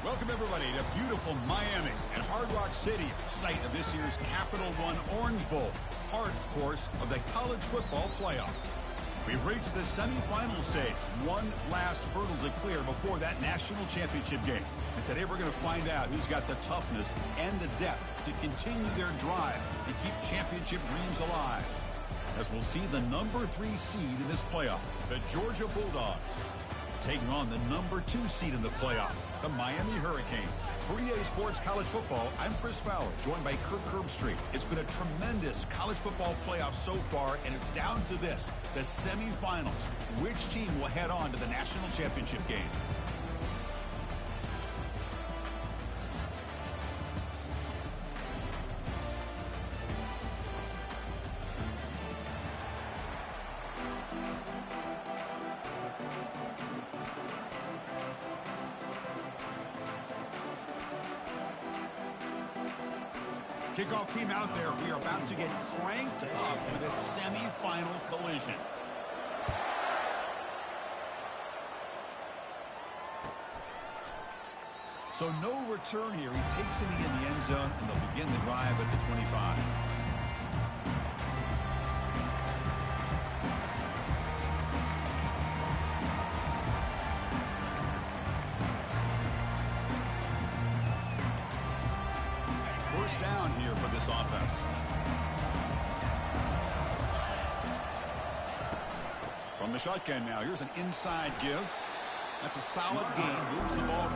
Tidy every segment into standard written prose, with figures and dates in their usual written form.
Welcome, everybody, to beautiful Miami and Hard Rock City, site of this year's Capital One Orange Bowl, part, of course, of the college football playoff. We've reached the semifinal stage. One last hurdle to clear before that national championship game. And today we're going to find out who's got the toughness and the depth to continue their drive and keep championship dreams alive. As we'll see the number 3 seed in this playoff, the Georgia Bulldogs, taking on the number 2 seed in the playoff, the Miami Hurricanes. For EA Sports College Football, I'm Chris Fowler, joined by Kirk Herbstreit. It's been a tremendous college football playoff so far, and it's down to this, the semifinals. Which team will head on to the national championship game? Kickoff team out there. We are about to get cranked up with a semifinal collision. So no return here. He takes it in the end zone, and they'll begin the drive at the 25. First down here for this offense. From the shotgun now, here's an inside give. That's a solid gain, moves the ball.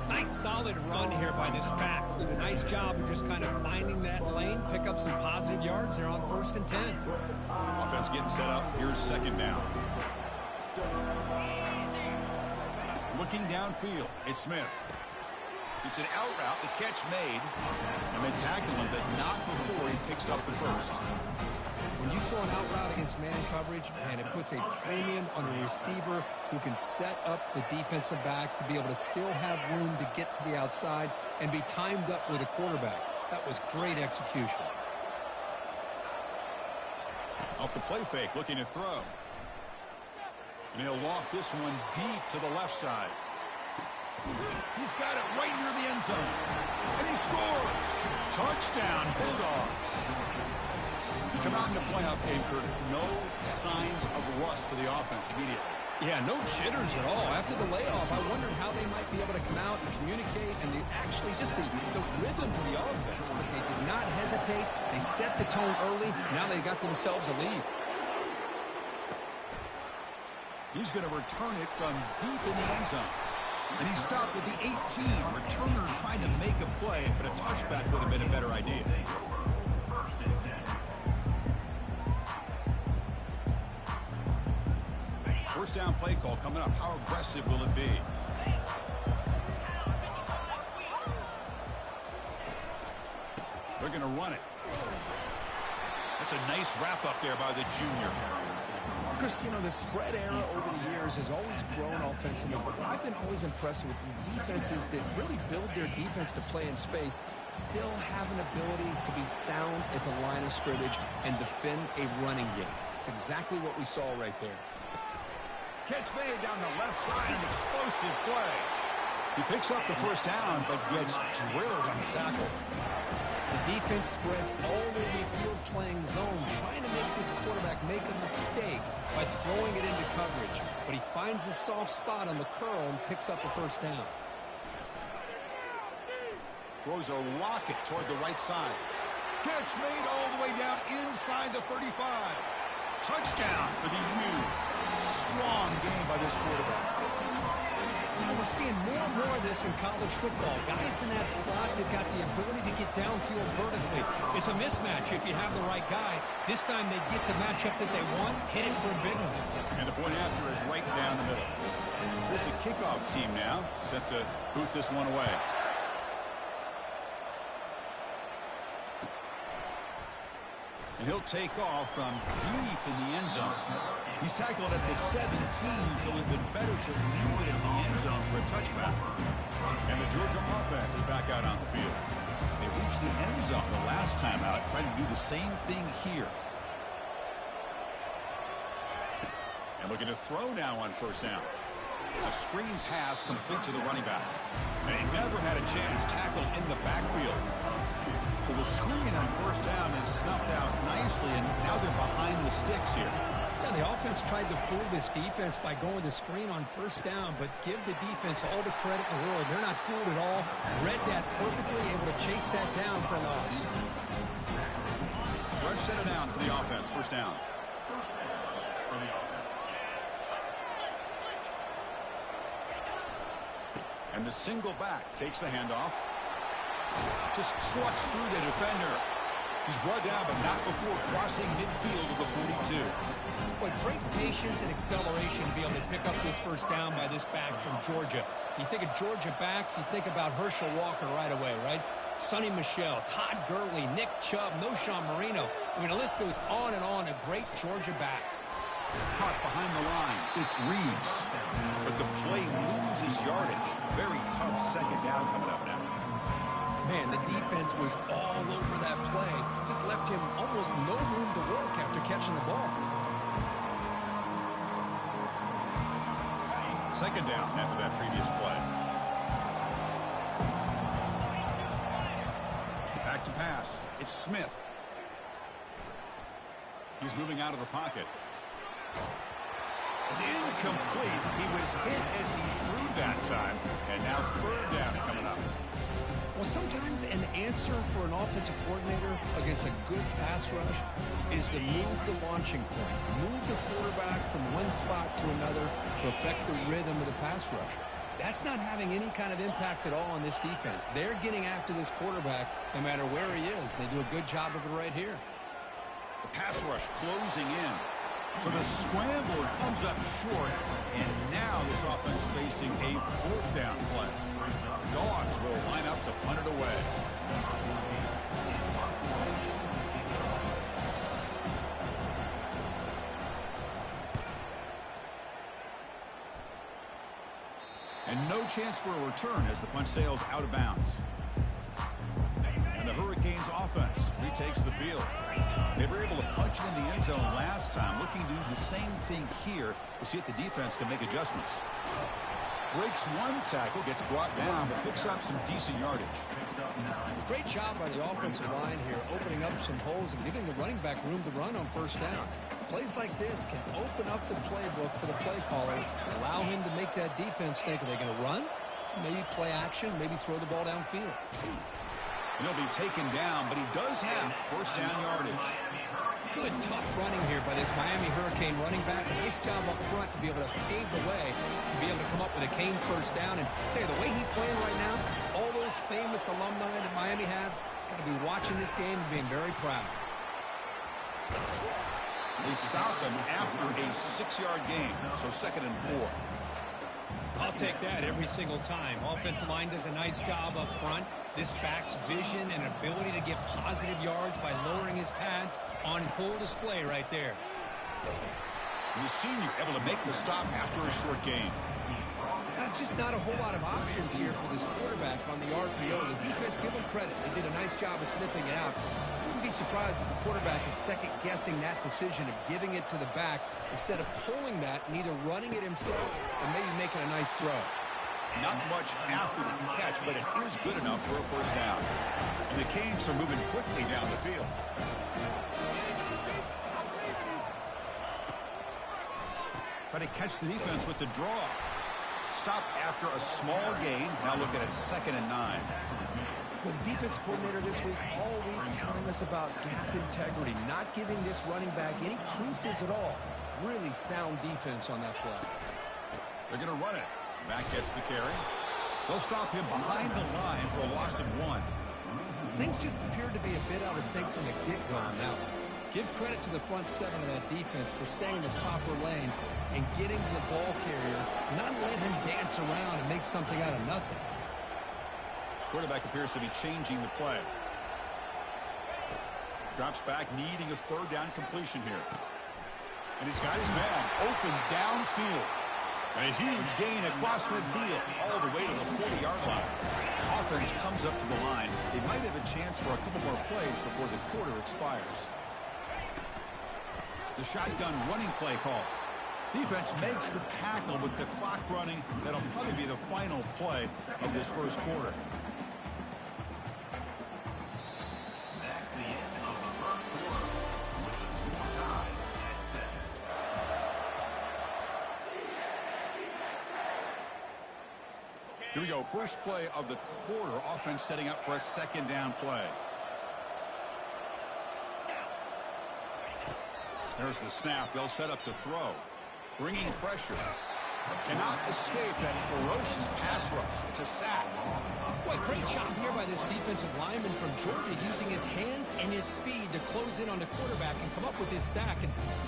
Nice solid run here by this back. Did a nice job of just kind of finding that lane, pick up some positive yards. They're on 1st and 10. Offense getting set up. Here's 2nd down. Looking downfield, it's Smith. It's an out route, the catch made, and they tackle him, but not before he picks up the first. When you throw an out route against man coverage, and it puts a premium on a receiver who can set up the defensive back to be able to still have room to get to the outside and be timed up with a quarterback. That was great execution. Off the play fake, looking to throw. And he'll loft this one deep to the left side. He's got it right near the end zone. And he scores! Touchdown, Bulldogs. Come out in the playoff game, Kirk. No signs of rust for the offense immediately. Yeah, no jitters at all. After the layoff, I wondered how they might be able to come out and communicate and actually just the rhythm to the offense. But they did not hesitate. They set the tone early. Now they got themselves a lead. He's going to return it from deep in the end zone. And he stopped with the 18. Returner trying to make a play, but a touchback would have been a better idea. First down play call coming up. How aggressive will it be? They're going to run it. That's a nice wrap up there by the junior. Chris, you know, the spread era over the years has always grown offensively, but what I've been always impressed with defenses that really build their defense to play in space still have an ability to be sound at the line of scrimmage and defend a running game. It's exactly what we saw right there. Catch made down the left side, an explosive play. He picks up the first down, but gets drilled on the tackle. The defense spreads all over the field playing zone, trying to make this quarterback make a mistake by throwing it into coverage. But he finds a soft spot on the curl and picks up the first down. Throws a rocket toward the right side. Catch made all the way down inside the 35. Touchdown for the U. Strong game by this quarterback. We're seeing more and more of this in college football. Guys in that slot that got the ability to get downfield vertically. It's a mismatch if you have the right guy. This time they get the matchup that they want, hit it for a big one. And the point after is right down the middle. Here's the kickoff team now, set to boot this one away. And he'll take off from deep in the end zone. He's tackled at the 17, so it would have been better to leave it in the end zone for a touchback. And the Georgia offense is back out on the field. They reached the end zone the last time out, trying to do the same thing here. And looking to throw now on first down. It's a screen pass complete to the running back. And he never had a chance tackled in the backfield. So the screen on first down is snuffed out nicely, and now they're behind the sticks here. Yeah, the offense tried to fool this defense by going to screen on first down, but give the defense all the credit in the world. They're not fooled at all. Read that perfectly, able to chase that down for a loss. Fresh set of downs for the offense. First down. And the single back takes the handoff. Just trucks through the defender. He's brought down, but not before crossing midfield of the 42. Boy, great patience and acceleration to be able to pick up this first down by this back from Georgia. You think of Georgia backs, you think about Herschel Walker right away, right? Sonny Michel, Todd Gurley, Nick Chubb, Noshawn Marino. I mean, the list goes on and on of great Georgia backs. Caught behind the line. It's Reeves. But the play loses yardage. Very tough second down coming up now. Man, the defense was all over that play. Just left him almost no room to work after catching the ball. Second down after that previous play. Back to pass. It's Smith. He's moving out of the pocket. It's incomplete. He was hit as he threw that time. And now third down coming up. Well, sometimes an answer for an offensive coordinator against a good pass rush is to move the launching point. Move the quarterback from one spot to another to affect the rhythm of the pass rush. That's not having any kind of impact at all on this defense. They're getting after this quarterback no matter where he is. They do a good job of it right here. The pass rush closing in. So the scramble comes up short, and now this offense facing a fourth down play. Dogs will line up to punt it away. And no chance for a return as the punt sails out of bounds. And the Hurricanes offense retakes the field. They were able to punch it in the end zone last time, looking to do the same thing here to see if the defense can make adjustments. Breaks one tackle, gets brought down, but picks up some decent yardage. Great job by the offensive line here, opening up some holes and giving the running back room to run on first down. Plays like this can open up the playbook for the play caller, allow him to make that defense think, are they going to run? Maybe play action, maybe throw the ball downfield. And he'll be taken down, but he does have first down yardage. Good, tough running here by this Miami Hurricane running back. A nice job up front to be able to pave the way, to be able to come up with a Canes first down. And tell you, the way he's playing right now, all those famous alumni that Miami have, got to be watching this game and being very proud. They stop him after a 6-yard gain, so 2nd and 4. I'll take that every single time. Offensive line does a nice job up front. This back's vision and ability to get positive yards by lowering his pads on full display right there. And the senior able to make the stop after a short gain. That's just not a whole lot of options here for this quarterback on the RPO. The defense, give them credit. They did a nice job of sniffing it out. Wouldn't be surprised if the quarterback is second-guessing that decision of giving it to the back instead of pulling that and either running it himself or maybe making a nice throw. Not much after the catch, but it is good enough for a first down. And the Canes are moving quickly down the field. Try to catch the defense with the draw. Stop after a small gain. Now looking at 2nd and 9. Well, the defense coordinator this week all week telling us about gap integrity, not giving this running back any creases at all. Really sound defense on that play. They're going to run it. Mack gets the carry. They'll stop him behind the line for a loss of 1. Things just appeared to be a bit out of sync from the get-go on that one. Give credit to the front 7 of that defense for staying in the proper lanes and getting to the ball carrier, not letting him dance around and make something out of nothing. Quarterback appears to be changing the play. Drops back, needing a 3rd down completion here. And he's got his man open downfield. And a huge gain across midfield, all the way to the 40-yard line. Offense comes up to the line. They might have a chance for a couple more plays before the quarter expires. The shotgun running play call. Defense makes the tackle with the clock running. That'll probably be the final play of this first quarter. Here we go. First play of the quarter. Offense setting up for a 2nd down play. There's the snap. They'll set up the throw. Bringing pressure. Cannot escape that ferocious pass rush. It's a sack. Boy, great job here by this defensive lineman from Georgia using his hands and his speed to close in on the quarterback and come up with his sack.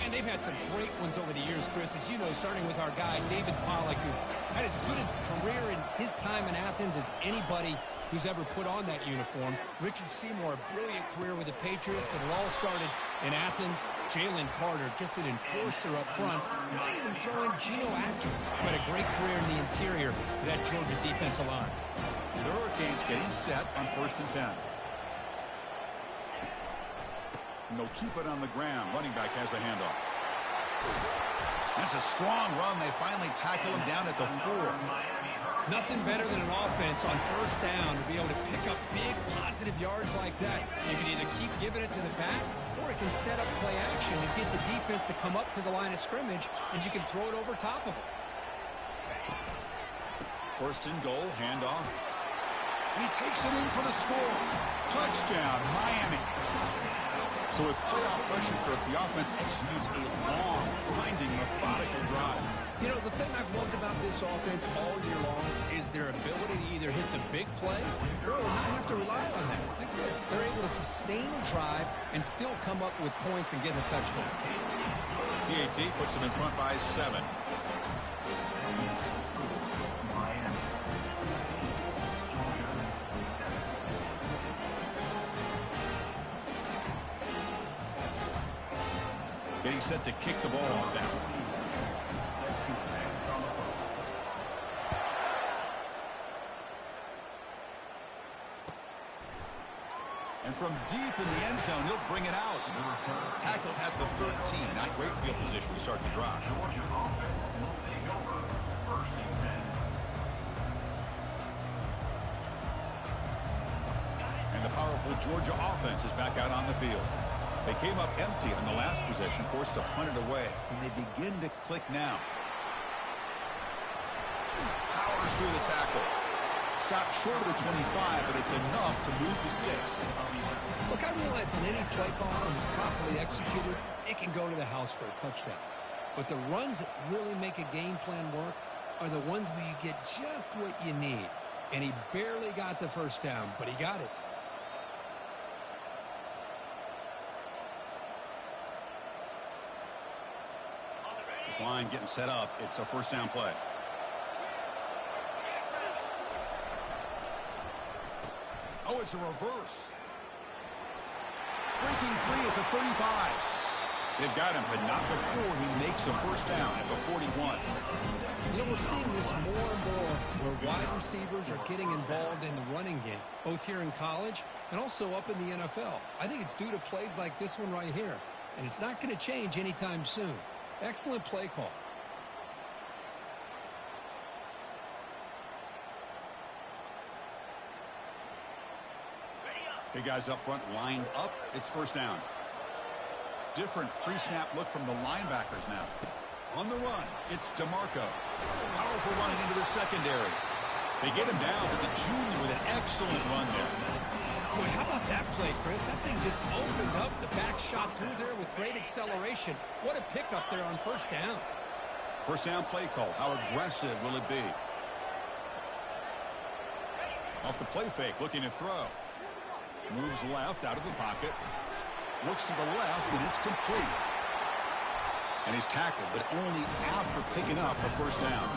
And they've had some great ones over the years, Chris, as you know, starting with our guy, David Pollack, who had as good a career in his time in Athens as anybody who's ever put on that uniform. Richard Seymour, a brilliant career with the Patriots, but it all started in Athens. Jalen Carter, just an enforcer up front. You might even throw in Geno Atkins, but a great career in the interior of that Georgia defensive line. The Hurricanes getting set on 1st and 10. And they'll keep it on the ground. Running back has the handoff. That's a strong run. They finally tackle him down at the 4. Nothing better than an offense on 1st down to be able to pick up big positive yards like that. You can either keep giving it to the back, or it can set up play action and get the defense to come up to the line of scrimmage, and you can throw it over top of it. 1st and goal, handoff. And he takes it in for the score. Touchdown, Miami. So with playoff pressure, Kirk, the offense executes a long, grinding, methodical drive. You know, the thing I've loved about this offense all year long is their ability to either hit the big play or not have to rely on that. Like this, they're able to sustain a drive and still come up with points and get a touchdown. PAT puts them in front by 7. Getting set to kick the ball off now. And from deep in the end zone, he'll bring it out. Tackle at the 13. Not great field position to start the drive. And the powerful Georgia offense is back out on the field. They came up empty on the last possession, forced to punt it away. And they begin to click now. Powers through the tackle. Stopped short of the 25, but it's enough to move the sticks. Look, I realize on any play call that is properly executed, it can go to the house for a touchdown. But the runs that really make a game plan work are the ones where you get just what you need. And he barely got the first down, but he got it. This line getting set up. It's a 1st down play. Oh, it's a reverse. Breaking free at the 35. They've got him, but not before he makes a 1st down at the 41. You know, we're seeing this more and more where wide receivers are getting involved in the running game, both here in college and also up in the NFL. I think it's due to plays like this one right here, and it's not going to change anytime soon. Excellent play call. Big guys up front lined up. It's first down. Different pre-snap look from the linebackers now. On the run, it's DeMarco. Powerful running into the secondary. They get him down to the junior with an excellent run there. Boy, how about that play, Chris? That thing just opened up. The back shot through there with great acceleration. What a pickup there on first down. First down play call. How aggressive will it be? Off the play fake, looking to throw. Moves left out of the pocket. Looks to the left, and it's complete. And he's tackled, but only after picking up a first down.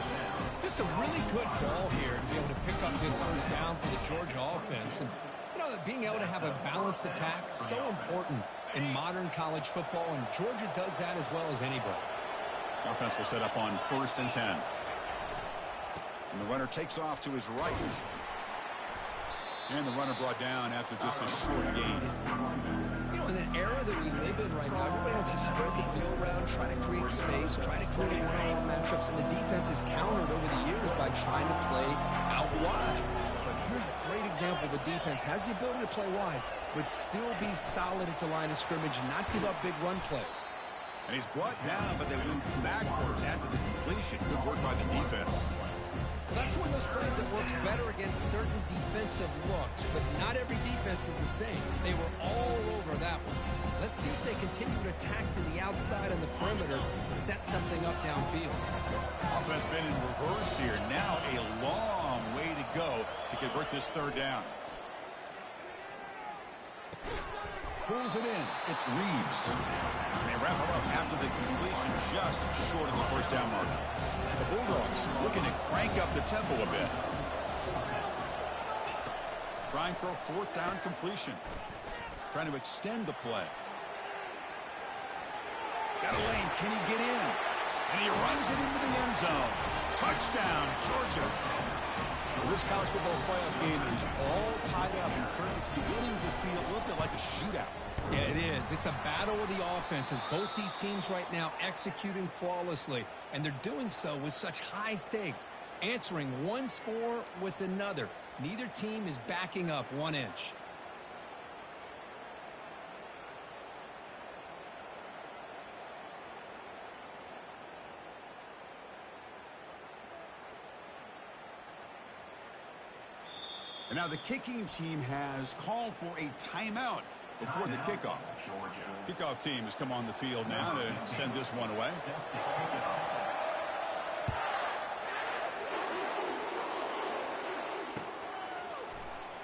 Just a really good ball here to be able to pick up this first down for the Georgia offense. And, you know, being able to have a balanced attack, so important in modern college football, and Georgia does that as well as anybody. Offense will set up on 1st and 10. And the runner takes off to his right. And the runner brought down after just a short gain. You know, in an era that we live in right now, everybody wants to spread the field around, try to create space, try to create one-on-one matchups, and the defense is countered over the years by trying to play out wide. But here's a great example of a defense has the ability to play wide, but still be solid at the line of scrimmage and not give up big run plays. And he's brought down, but they move backwards after the completion. Good work by the defense. That's one of those plays that works better against certain defensive looks, but not every defense is the same. They were all over that one. Let's see if they continue to attack to the outside on the perimeter to set something up downfield. Offense been in reverse here. Now a long way to go to convert this third down. Pulls it in. It's Reeves. And they wrap it up after the completion, just short of the first down mark. The Bulldogs looking to crank up the tempo a bit. Trying for a 4th down completion. Trying to extend the play. Got a lane. Can he get in? And he runs it into the end zone. Touchdown, Georgia. Well, this college football playoff game is all tied up, and it's beginning to feel a little bit like a shootout. Yeah, it is. It's a battle of the offenses. Both these teams right now executing flawlessly, and they're doing so with such high stakes, answering one score with another. Neither team is backing up 1 inch. And now the kicking team has called for a timeout before the kickoff. Kickoff team has come on the field now to send this one away.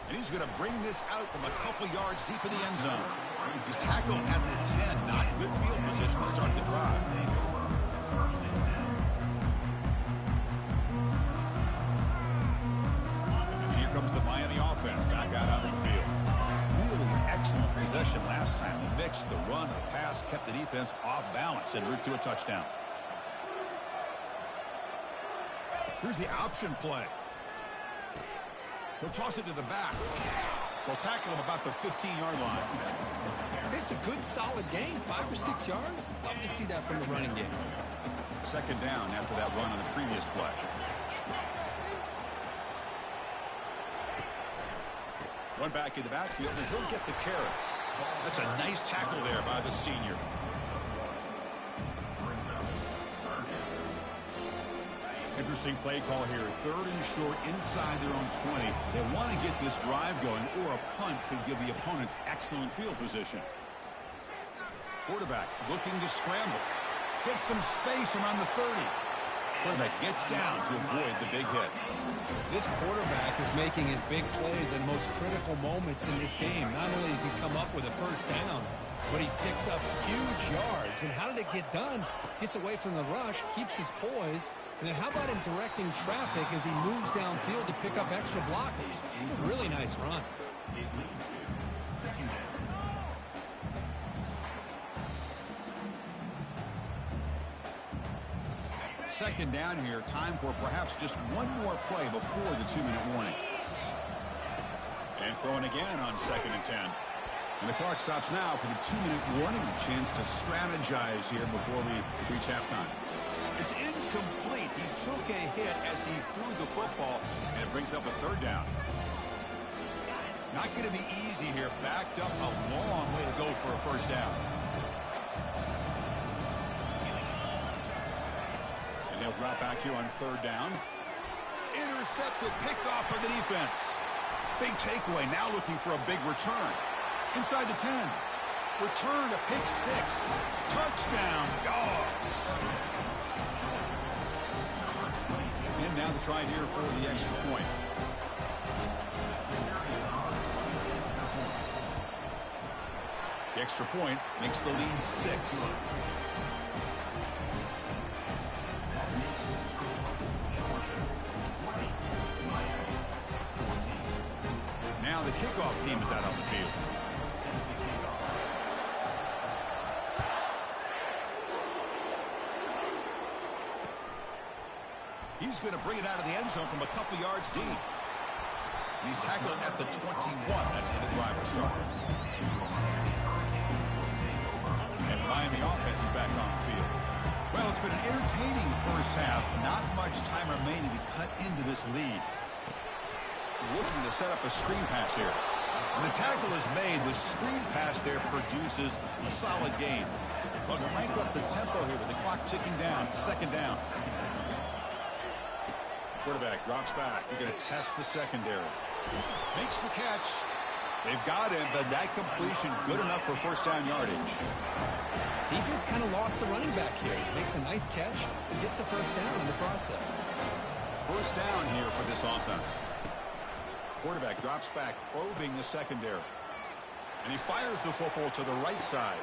And he's going to bring this out from a couple yards deep in the end zone. He's tackled at the 10. Not good field position to start the drive. The Miami offense back out onto the field. Really excellent possession last time. The mix, the run, the pass kept the defense off balance en route to a touchdown. Here's the option play. He'll toss it to the back. They'll tackle him about the 15-yard line. It's a good, solid gain. 5 or 6 yards. Love to see that from the running game. Second down after that run on the previous play. Run back in the backfield, and he'll get the carry. That's a nice tackle there by the senior. Interesting play call here. 3rd and short inside their own 20. They want to get this drive going, or a punt could give the opponents excellent field position. Quarterback looking to scramble. Gets some space around the 30. Quarterback gets down to avoid the big hit. This quarterback is making his big plays in most critical moments in this game. Not only does he come up with a first down, but he picks up huge yards. And how did it get done? Gets away from the rush, keeps his poise. And then how about him directing traffic as he moves downfield to pick up extra blockers? It's a really nice run. Second down here. Time for perhaps just one more play before the 2-minute warning. And throwing again on 2nd and 10. And the clock stops now for the 2-minute warning. A chance to strategize here before we reach halftime. It's incomplete. He took a hit as he threw the football, and it brings up a 3rd down. Not going to be easy here. Backed up a long way to go for a first down. And they'll drop back here on third down. Intercepted, picked off by the defense. Big takeaway, now looking for a big return. Inside the 10. Return to pick 6. Touchdown, Dogs. And now the try here for the extra point. The extra point makes the lead 6. Now the kickoff team is out on the field. He's going to bring it out of the end zone from a couple yards deep. And he's tackled at the 21. That's where the drive will start. And the Miami offense is back on the field. Well, it's been an entertaining first half. Not much time remaining to cut into this lead. Looking to set up a screen pass here. When the tackle is made, the screen pass there produces a solid gain. They'll crank up the tempo here with the clock ticking down. Second down. Quarterback drops back. They're going to test the secondary. Makes the catch. They've got him, but that completion good enough for first down yardage. Defense kind of lost the running back here. Makes a nice catch and gets the first down in the process. First down here for this offense. Quarterback drops back, probing the secondary. And he fires the football to the right side.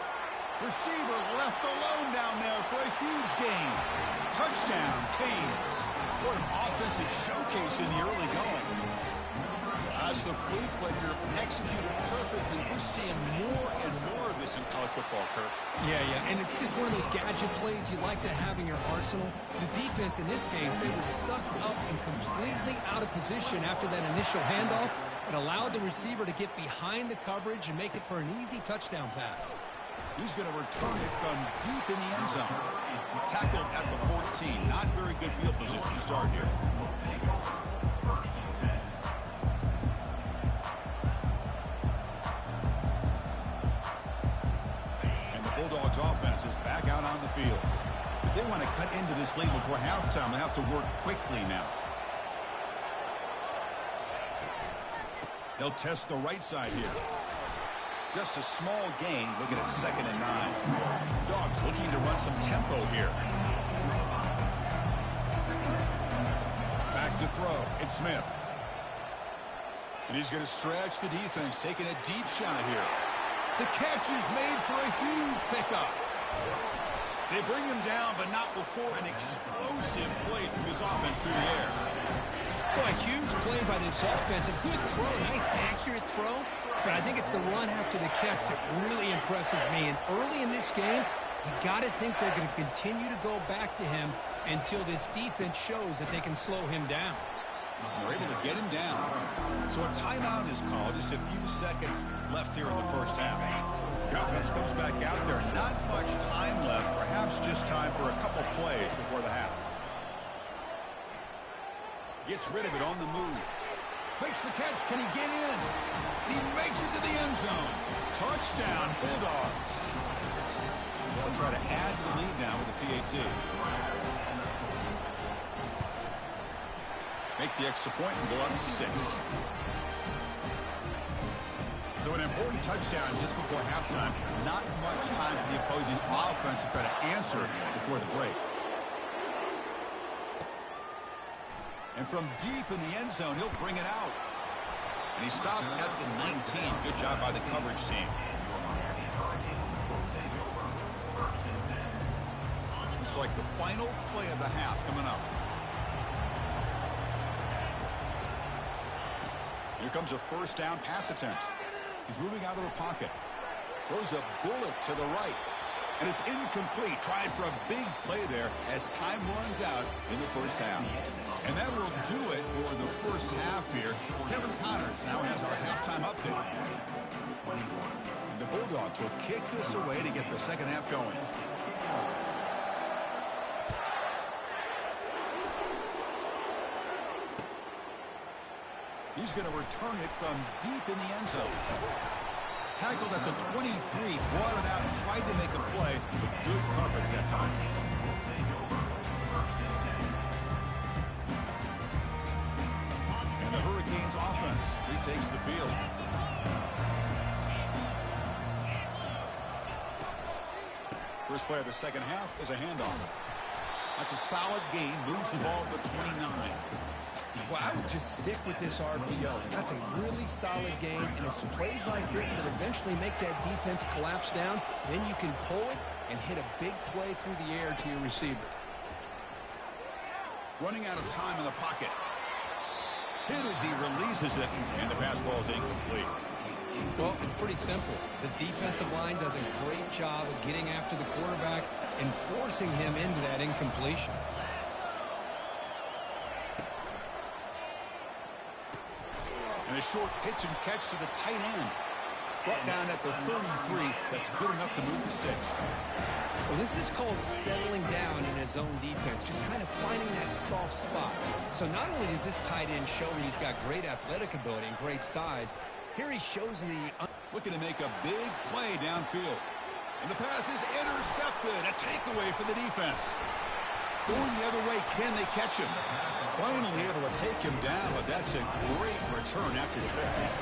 Receiver left alone down there for a huge gain. Touchdown, Canes. What an offensive showcase in the early going. As the flea flicker executed perfectly, we're seeing more and more of this in college football, Kirk. Yeah, and it's just one of those gadget plays you like to have in your arsenal. The defense, in this case, they were sucked up and completely out of position after that initial handoff. It allowed the receiver to get behind the coverage and make it for an easy touchdown pass. He's going to return it from deep in the end zone. Tackled at the 14. Not very good field position to start here. And the Bulldogs offense is back out on the field. If they want to cut into this lead before halftime, they have to work quickly now. They'll test the right side here. Just a small gain, looking at 2nd and 9. Dogs looking to run some tempo here. Back to throw. It's Smith. And he's going to stretch the defense, taking a deep shot here. The catch is made for a huge pickup. They bring him down, but not before an explosive play through this offense through the air. Well, a huge play by this offense. A good throw, nice accurate throw. But I think it's the run after the catch that really impresses me. And early in this game, you got to think they're going to continue to go back to him until this defense shows that they can slow him down. They're able to get him down. So a timeout is called. Just a few seconds left here in the first half. The offense comes back out there. Not much time left. Perhaps just time for a couple plays before the half. Gets rid of it on the move. Makes the catch. Can he get in? He makes it to the end zone. Touchdown, Bulldogs. They'll try to add to the lead now with the PAT. Make the extra point and go up 6. So an important touchdown just before halftime. Not much time for the opposing offense to try to answer before the break. And from deep in the end zone, he'll bring it out. And he stopped at the 19. Good job by the coverage team. Looks like the final play of the half coming up. Here comes a first down pass attempt. He's moving out of the pocket. Throws a bullet to the right. And it's incomplete. Trying for a big play there as time runs out in the first half. And that will do it for the first half here. Kevin Connors now has our halftime update. And the Bulldogs will kick this away to get the second half going. He's going to return it from deep in the end zone. Tackled at the 23, brought it out and tried to make a play with good coverage that time. And the Hurricanes offense retakes the field. First play of the second half is a handoff. That's a solid gain, moves the ball to the 29. Well, I would just stick with this RPO. That's a really solid game, and it's plays like this that eventually make that defense collapse down. Then you can pull it and hit a big play through the air to your receiver. Running out of time in the pocket. Hit as he releases it, and the pass ball is incomplete. Well, it's pretty simple. The defensive line does a great job of getting after the quarterback and forcing him into that incompletion. And a short pitch and catch to the tight end. Brought down at the 33. That's good enough to move the sticks. Well, this is called settling down in his own defense, just kind of finding that soft spot. So not only does this tight end show that he's got great athletic ability and great size, here he shows the... Looking to make a big play downfield. And the pass is intercepted. A takeaway for the defense. Going the other way, can they catch him? Finally able to take him down, but that's a great return after the pick.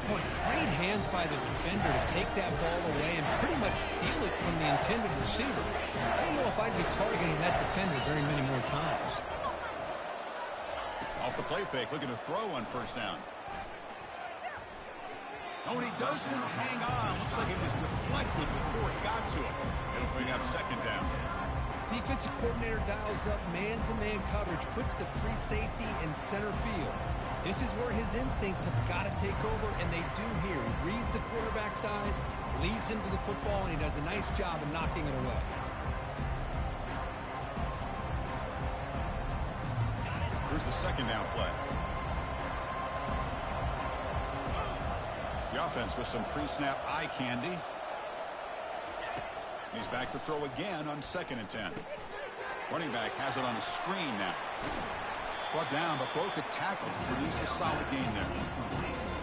Boy, great hands by the defender to take that ball away and pretty much steal it from the intended receiver. I don't know if I'd be targeting that defender very many more times. Off the play fake, looking to throw on first down. Oh, and he doesn't hang on. Looks like it was deflected before it got to him. It'll bring up second down. Defensive coordinator dials up man-to-man coverage, puts the free safety in center field. This is where his instincts have got to take over, and they do here. He reads the quarterback's eyes, leads him to the football, and he does a nice job of knocking it away. Here's the second down play. The offense with some pre-snap eye candy. He's back to throw again on 2nd and 10. Running back has it on a screen now. Brought down, but broke a tackle to produce a solid gain there.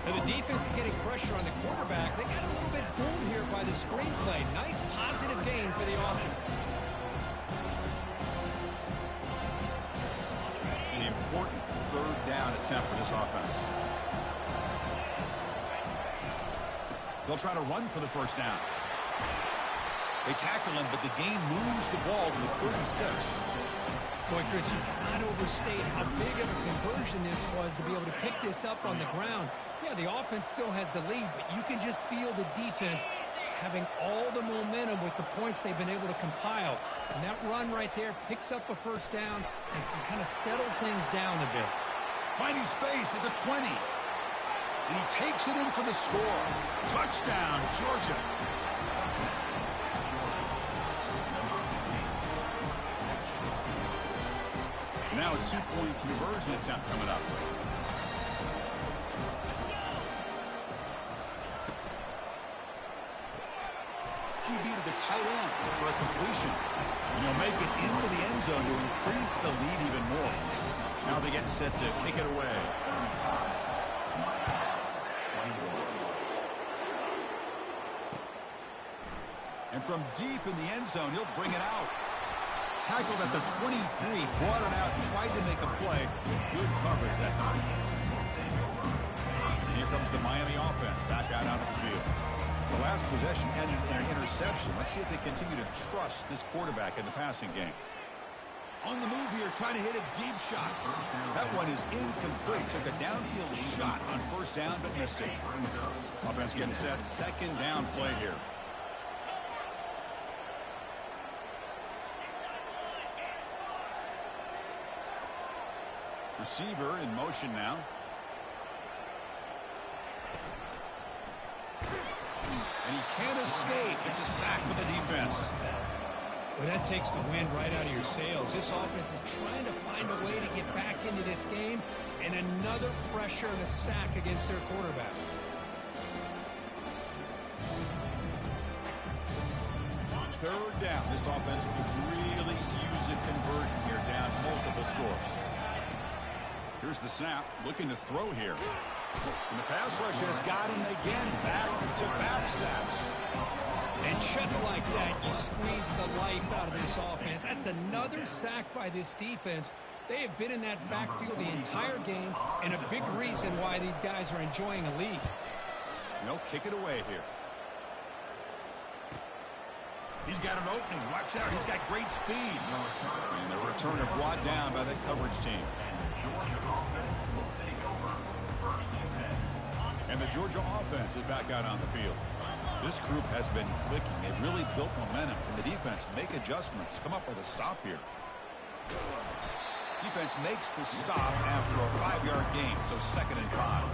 And the defense is getting pressure on the quarterback. They got a little bit fooled here by the screen play. Nice positive gain for the offense. An important third down attempt for this offense. They'll try to run for the first down. They tackle him, but the gain moves the ball to the 36. Boy, Chris, you cannot overstate how big of a conversion this was to be able to pick this up on the ground. Yeah, the offense still has the lead, but you can just feel the defense having all the momentum with the points they've been able to compile. And that run right there picks up a first down and can kind of settle things down a bit. Finding space at the 20. And he takes it in for the score. Touchdown, Georgia. Now a two-point conversion attempt coming up. QB to the tight end for a completion. And he'll make it into the end zone to increase the lead even more. Now they get set to kick it away. And from deep in the end zone, he'll bring it out. Tackled at the 23, brought it out, and tried to make a play. Good coverage that time. And here comes the Miami offense back out onto the field. The last possession ended in an interception. Let's see if they continue to trust this quarterback in the passing game. On the move here, trying to hit a deep shot. That one is incomplete. Took a downfield shot on first down, but missed it. Offense getting set. Second down play here. Receiver in motion now. And he can't escape. It's a sack for the defense. Well, that takes the wind right out of your sails. This offense is trying to find a way to get back into this game, and another pressure and a sack against their quarterback. Third down. This offense could really use a conversion here, down multiple scores. Here's the snap, looking to throw here. And the pass rush has got him again, back-to-back sacks. And just like that, you squeeze the life out of this offense. That's another sack by this defense. They have been in that backfield the entire game, and a big reason why these guys are enjoying a lead. They'll kick it away here. He's got an opening. Watch out. He's got great speed. And the returner brought down by the coverage team. And the Georgia offense is back out on the field. This group has been clicking. They've really built momentum. And the defense make adjustments. Come up with a stop here. Defense makes the stop after a 5-yard gain, so 2nd and 5.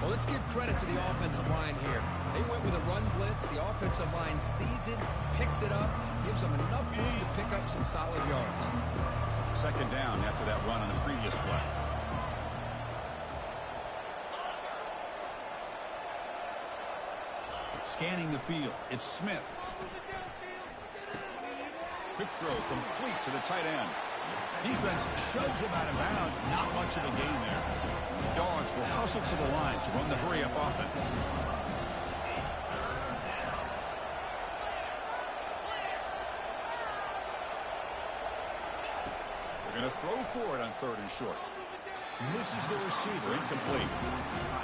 Well, let's give credit to the offensive line here. They went with a run blitz. The offensive line sees it, picks it up, gives them enough room to pick up some solid yards. 2nd down after that run on the previous play. Scanning the field, it's Smith. Quick throw complete to the tight end. Defense shoves him out of bounds. Not much of a gain there. The Dogs will hustle to the line to run the hurry-up offense. They're going to throw for it on 3rd and short. Misses the receiver, incomplete.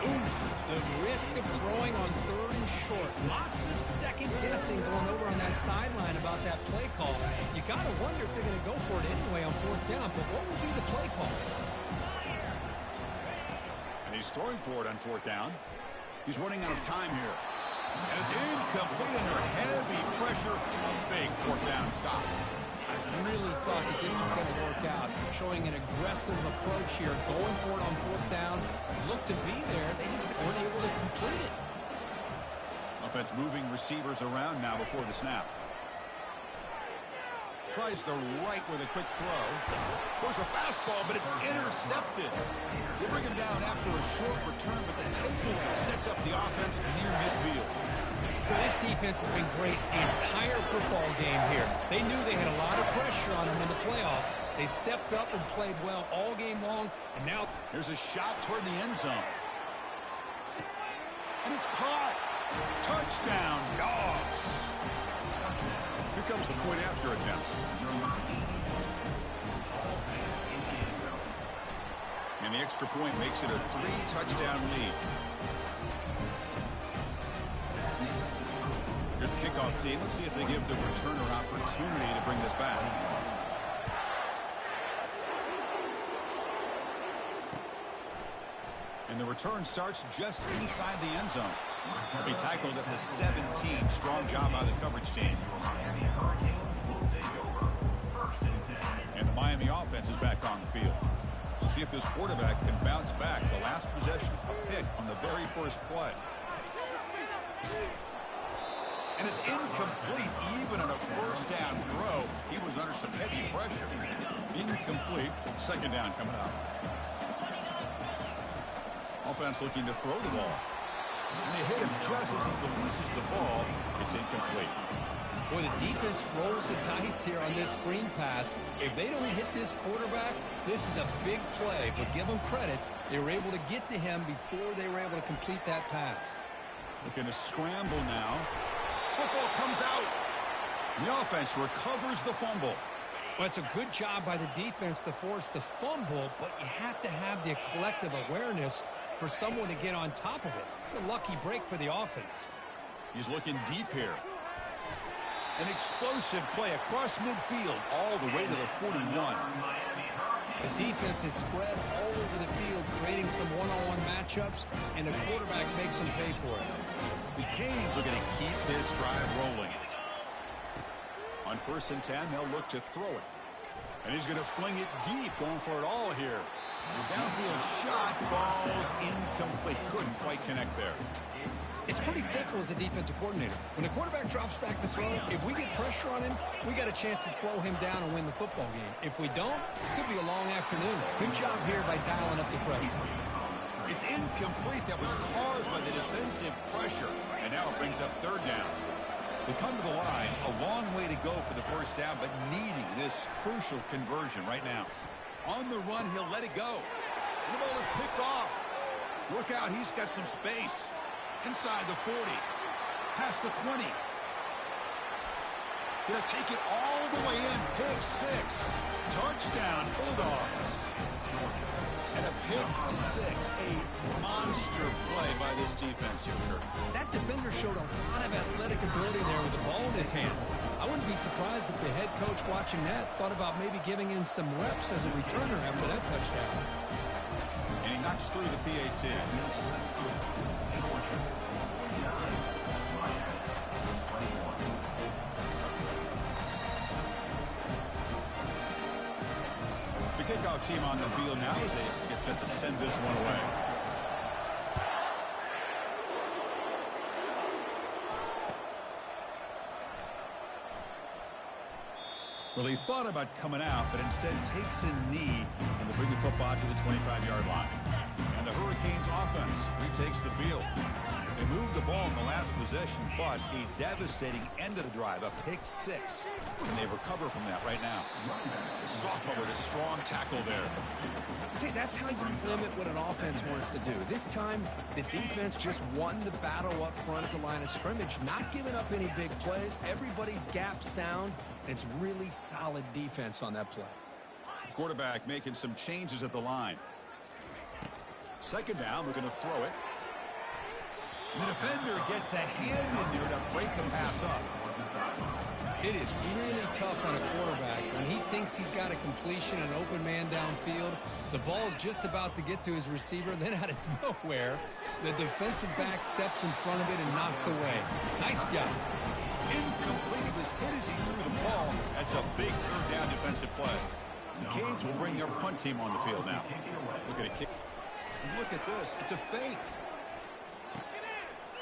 Oof, the risk of throwing on 3rd and short. Lots of second guessing going over on that sideline about that play call. You got to wonder if they're going to go for it anyway on 4th down, but what would be the play call? And he's throwing for it on 4th down. He's running out of time here. And it's incomplete under heavy pressure. A big 4th down stop. I really thought that this was going to work out, showing an aggressive approach here, going for it on 4th down. Looked to be there. They just weren't able to complete it. Offense moving receivers around now before the snap. Tries the right with a quick throw. Goes a fastball, but it's intercepted. They bring him down after a short return, but the takeaway sets up the offense near midfield. Well, this defense has been great the entire football game here. They knew they had a lot of pressure on them in the playoff. They stepped up and played well all game long, and now there's a shot toward the end zone. And it's caught. Touchdown, Dogs. Here comes the point after attempt. And the extra point makes it a 3-touchdown lead. Here's the kickoff team. Let's see if they give the returner opportunity to bring this back. And the return starts just inside the end zone. He'll be tackled at the 17. Strong job by the coverage team. And the Miami offense is back on the field. Let's see if this quarterback can bounce back. The last possession, a pick on the very first play. And it's incomplete, even on a 1st down throw. He was under some heavy pressure. Incomplete. 2nd down coming up. Offense looking to throw the ball. And they hit him just as he releases the ball. It's incomplete. Boy, the defense rolls the dice here on this screen pass. If they don't hit this quarterback, this is a big play. But give them credit. They were able to get to him before they were able to complete that pass. Looking to scramble now. Football comes out. And the offense recovers the fumble. Well, it's a good job by the defense to force the fumble, but you have to have the collective awareness for someone to get on top of it. It's a lucky break for the offense. He's looking deep here. An explosive play across midfield all the way to the 41. The defense is spread all over the field, creating some one-on-one matchups, and the quarterback makes them pay for it. The Canes are going to keep this drive rolling. On 1st and 10, they'll look to throw it. And he's going to fling it deep, going for it all here. The downfield shot falls incomplete. Couldn't quite connect there. It's pretty simple as a defensive coordinator. When the quarterback drops back to throw, if we get pressure on him, we got a chance to slow him down and win the football game. If we don't, it could be a long afternoon. Good job here by dialing up the pressure. It's incomplete. That was caused by the defensive pressure. And now it brings up 3rd down. They come to the line, a long way to go for the 1st down, but needing this crucial conversion right now. On the run, he'll let it go. And the ball is picked off. Look out, he's got some space. Inside the 40. Past the 20. Gonna take it all the way in. Pick 6. Touchdown, Bulldogs. And a pick 6. A monster play by this defense here, Kirk. That defender showed a lot of athletic ability there with the ball in his hands. I wouldn't be surprised if the head coach watching that thought about maybe giving him some reps as a returner after that touchdown. And he knocks through the PAT. The kickoff team on the field now as they get set to send this one away. Well, he thought about coming out, but instead takes a knee and they bring the football to the 25-yard line. And the Hurricanes offense retakes the field. They moved the ball in the last possession, but a devastating end of the drive, a pick 6. And they recover from that right now. The sophomore with a strong tackle there. See, that's how you limit what an offense wants to do. This time, the defense just won the battle up front at the line of scrimmage, not giving up any big plays. Everybody's gap sound. It's really solid defense on that play. The quarterback making some changes at the line. Second down, we're going to throw it. The defender gets a hand in there to break the pass up. It is really tough on a quarterback when he thinks he's got a completion, an open man downfield. The ball's just about to get to his receiver. Then out of nowhere, the defensive back steps in front of it and knocks away. Nice job. Incomplete. He was hit as he threw the ball. That's a big third down defensive play. The Canes will bring their punt team on the field now. Look at a kick. And look at this. It's a fake.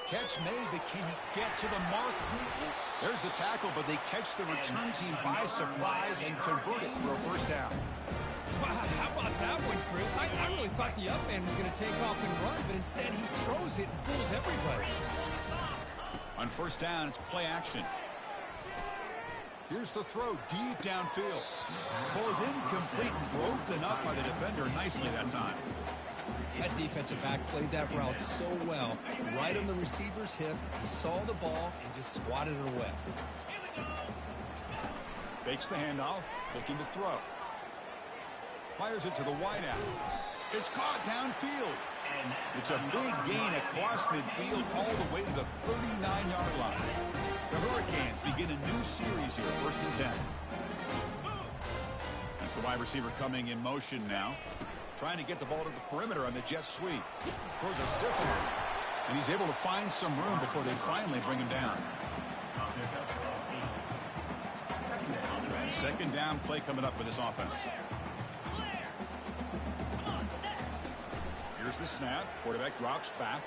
Catch made, but can he get to the mark? There's the tackle, but they catch the return team by surprise and convert it for a first down. Wow, how about that one, Chris? I really thought the up man was going to take off and run, but instead he throws it and fools everybody. On first down, it's play action. Here's the throw deep downfield. Ball is incomplete and broken up by the defender nicely that time. That defensive back played that route so well. Right on the receiver's hip, he saw the ball and just swatted it away. Fakes the handoff, looking to throw. Fires it to the wideout. It's caught downfield. It's a big gain across midfield all the way to the 39-yard line. The Hurricanes begin a new series here, 1st and 10. That's the wide receiver coming in motion now. Trying to get the ball to the perimeter on the jet sweep. Throws a stiff one. And he's able to find some room before they finally bring him down. Second down play coming up for this offense. Here's the snap. Quarterback drops back.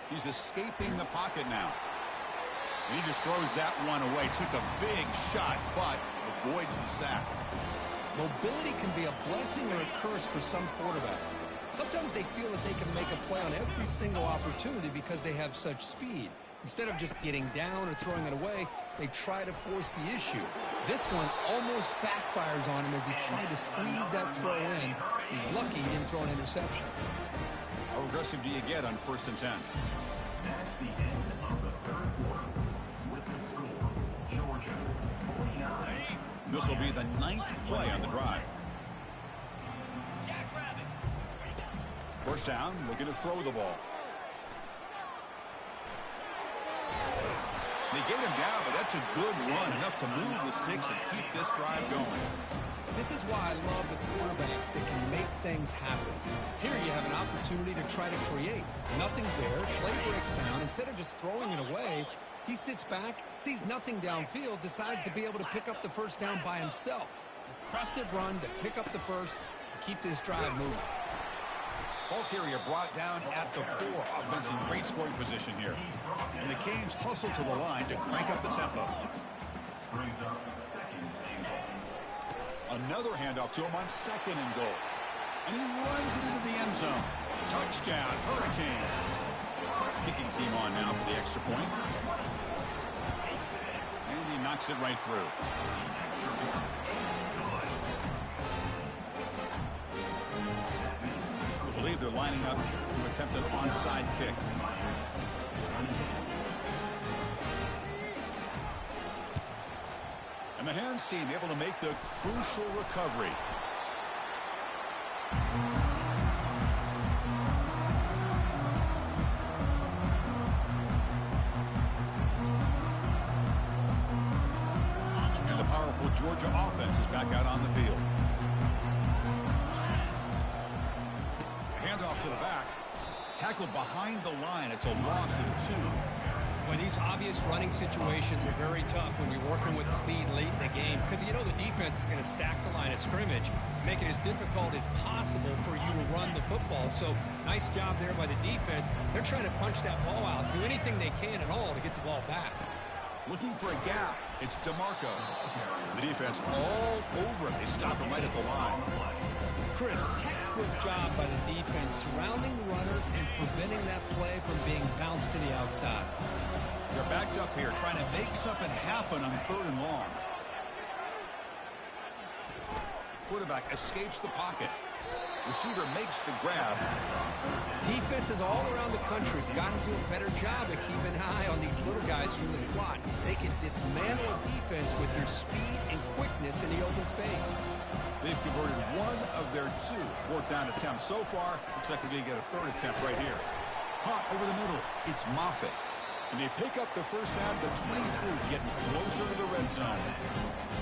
He's escaping the pocket now. And he just throws that one away. Took a big shot, but avoids the sack. Mobility can be a blessing or a curse for some quarterbacks. Sometimes they feel that they can make a play on every single opportunity because they have such speed. Instead of just getting down or throwing it away, they try to force the issue. This one almost backfires on him as he tried to squeeze that throw in. He's lucky he didn't throw an interception. How aggressive do you get on 1st and 10? That's the end of the third quarter. With the score, Georgia 49. This will be the 9th play on the drive. First down, looking to throw the ball. They get him down, but that's a good run, enough to move the sticks and keep this drive going. This is why I love the quarterbacks that can make things happen. Here you have an opportunity to try to create. Nothing's there, play breaks down. Instead of just throwing it away, he sits back, sees nothing downfield, decides to be able to pick up the first down by himself. Impressive run to pick up the first and keep this drive moving. Ball carrier brought down at the 4. Offense in great scoring position here. And the Canes hustle to the line to crank up the tempo. Another handoff to him on 2nd and goal. And he runs it into the end zone. Touchdown, Hurricanes. Kicking team on now for the extra point. And he knocks it right through. they're lining up to attempt an onside kick. And the hands team able to make the crucial recovery. And the powerful Georgia offense is back out on the field. Handoff to the back. Tackled behind the line. It's a loss of 2. Well, these obvious running situations are very tough when you're working with the lead late in the game because you know the defense is going to stack the line of scrimmage, make it as difficult as possible for you to run the football. So nice job there by the defense. They're trying to punch that ball out, do anything they can at all to get the ball back. Looking for a gap. It's DeMarco. The defense all over it. They stop him right at the line. Chris, textbook job by the defense surrounding the runner and preventing that play from being bounced to the outside. They're backed up here trying to make something happen on 3rd and long. Quarterback escapes the pocket. Receiver makes the grab. Defenses all around the country have got to do a better job of keeping an eye on these little guys from the slot. They can dismantle a defense with their speed and quickness in the open space. They've converted 1 of their 2 4th down attempts so far. Looks like they're going to get a 3rd attempt right here. Caught over the middle. It's Moffitt. And they pick up the first down to the 23, getting closer to the red zone.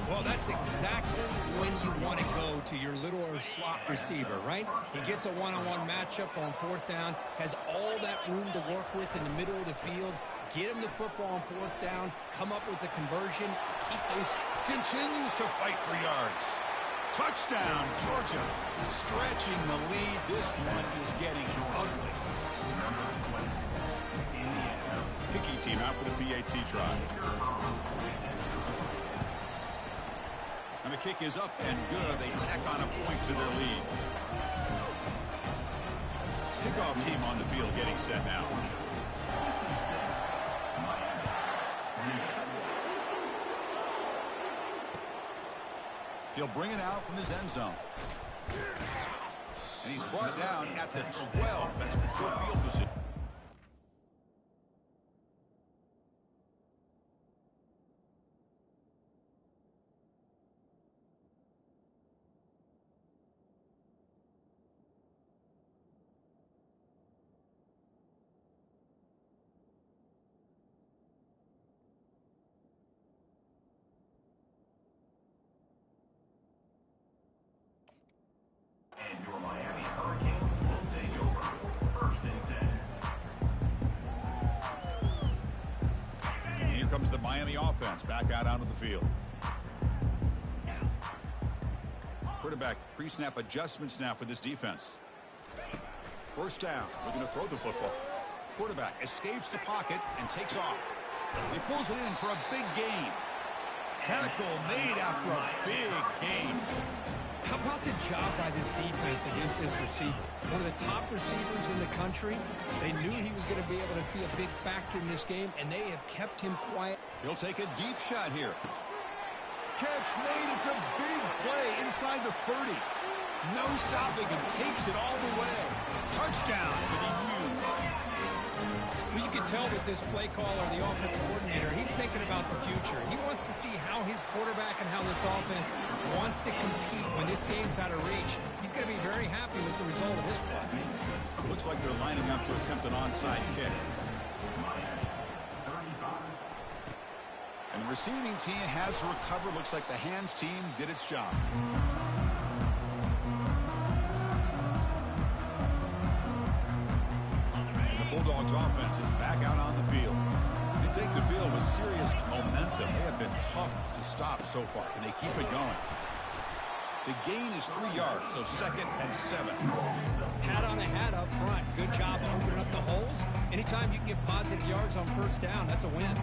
Well, that's exactly when you want to go to your little slot receiver, right? He gets a one-on-one matchup on 4th down, has all that room to work with in the middle of the field. Get him the football on 4th down, come up with a conversion, keep those... Continues to fight for yards. Touchdown, Georgia. Stretching the lead. This one is getting ugly. Kicking team out for the PAT try. And the kick is up and good. They tack on a point to their lead. Kickoff team on the field getting set now. He'll bring it out from his end zone. And he's brought down at the 12. That's poor field position. And your Miami Hurricanes will take over. 1st and 10. And here comes the Miami offense back out onto the field. Quarterback pre-snap adjustments now for this defense. 1st down. Looking to throw the football. Quarterback escapes the pocket and takes off. He pulls it in for a big gain. Tackle made after a big gain. How about the job by this defense against this receiver? One of the top receivers in the country. They knew he was going to be able to be a big factor in this game, and they have kept him quiet. He'll take a deep shot here. Catch made. It's a big play inside the 30. No stopping him. Takes it all the way. Touchdown for the U. Well, you can tell with this play caller, the offensive coordinator, he's thinking about the future. He wants to see how his quarterback and how this offense wants to compete when this game's out of reach. He's going to be very happy with the result of this play. Looks like they're lining up to attempt an onside kick. And the receiving team has recovered. Looks like the hands team did its job. Bulldogs offense is back out on the field. They take the field with serious momentum. They have been tough to stop so far. Can they keep it going? The gain is 3 yards, so 2nd and 7. Hat on a hat up front. Good job opening up the holes. Anytime you can get positive yards on 1st down, that's a win.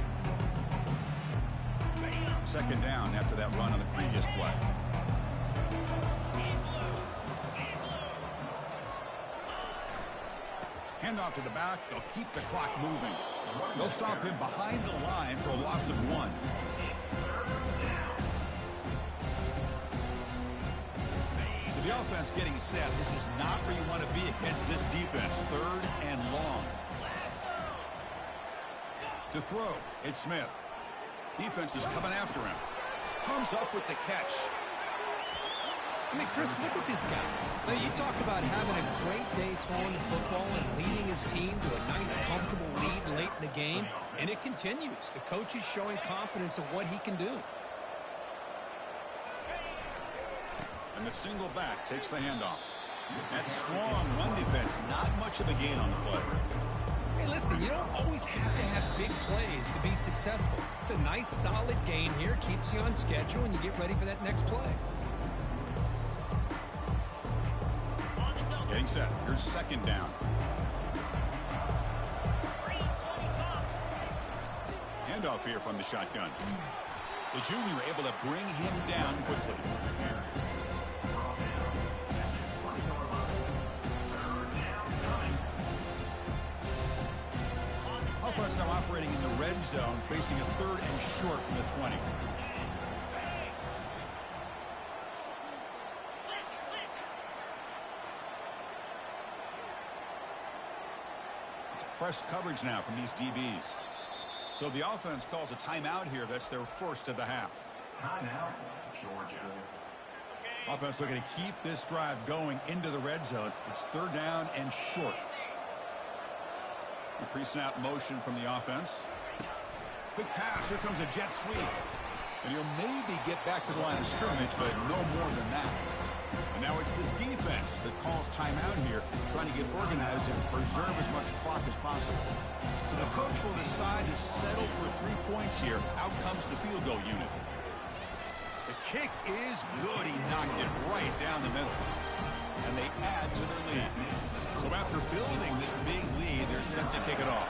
2nd down after that run on the previous play. Handoff to the back. They'll keep the clock moving. They'll stop him behind the line for a loss of 1. So the offense getting set. This is not where you want to be against this defense. 3rd and long. To throw, it's Smith. Defense is coming after him. Comes up with the catch. I mean, Chris, look at this guy. Now, you talk about having a great day throwing the football and leading his team to a nice, comfortable lead late in the game, and it continues. The coach is showing confidence of what he can do. And the single back takes the handoff. That strong run defense, not much of a gain on the play. Hey, listen, you don't always have to have big plays to be successful. It's a nice, solid gain here, keeps you on schedule, and you get ready for that next play. Getting set. Here's 2nd down. Handoff here from the shotgun. The junior able to bring him down quickly. Offense now operating in the red zone, facing a 3rd and short from the 20. It's press coverage now from these DBs. So the offense calls a timeout here. That's their first of the half. Timeout, Georgia. Offense looking to keep this drive going into the red zone. It's 3rd down and short. A pre-snap motion from the offense. Quick pass. Here comes a jet sweep. And he'll maybe get back to the line of scrimmage, but no more than that. And now it's the defense that calls timeout here, trying to get organized and preserve as much clock as possible. So the coach will decide to settle for 3 points here. Out comes the field goal unit. The kick is good. He knocked it right down the middle. And they add to their lead. So after building this big lead, they're set to kick it off.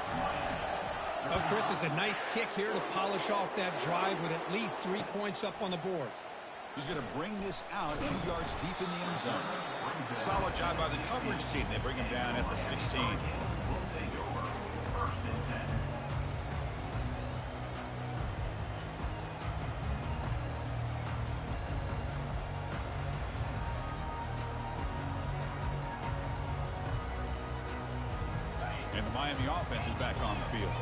Oh, Chris, it's a nice kick here to polish off that drive with at least 3 points up on the board. He's going to bring this out a few yards deep in the end zone. Solid job by the coverage team. They bring him down at the 16. And the Miami offense is back on the field.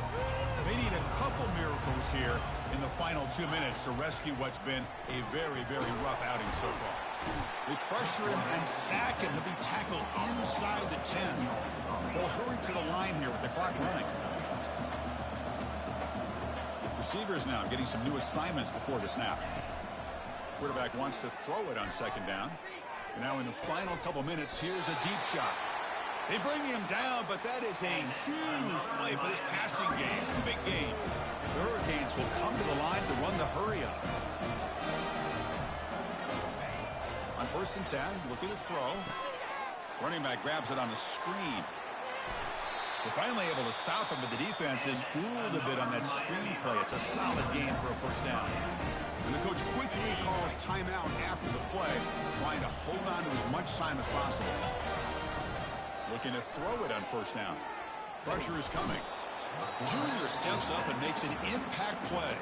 They need a couple miracles here in the final 2 minutes to rescue what's been a very, very rough outing so far. They pressure him and sack him. He'll be tackled inside the 10. They'll hurry to the line here with the clock running. Receivers now getting some new assignments before the snap. Quarterback wants to throw it on 2nd down. And now in the final couple minutes, here's a deep shot. They bring him down, but that is a huge play for this passing game. Big game. The Hurricanes will come to the line to run the hurry up. On 1st and 10, looking to throw. Running back grabs it on the screen. They're finally able to stop him, but the defense is fooled a bit on that screen play. It's a solid game for a 1st down. And the coach quickly calls timeout after the play, trying to hold on to as much time as possible. Looking to throw it on 1st down. Pressure is coming. Junior steps up and makes an impact play.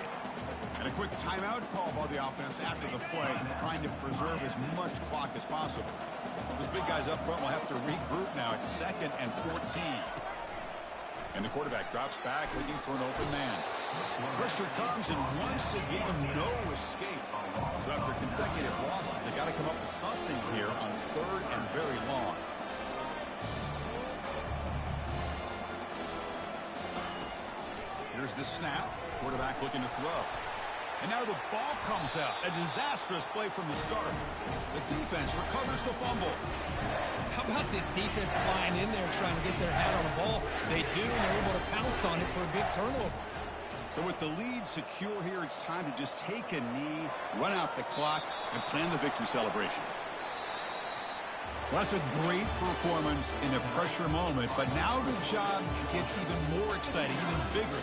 And a quick timeout call by the offense after the play, trying to preserve as much clock as possible. This big guy's up front will have to regroup now. It's 2nd and 14. And the quarterback drops back looking for an open man. Pressure comes, and once again, no escape. So after consecutive losses, they got to come up with something here on 3rd and very long. Here's the snap. Quarterback looking to throw. And now the ball comes out. A disastrous play from the start. The defense recovers the fumble. How about this defense flying in there trying to get their hat on the ball? They do, and they're able to pounce on it for a big turnover. So with the lead secure here, it's time to just take a knee, run out the clock, and plan the victory celebration. Well, that's a great performance in a pressure moment, but now the job gets even more exciting, even bigger.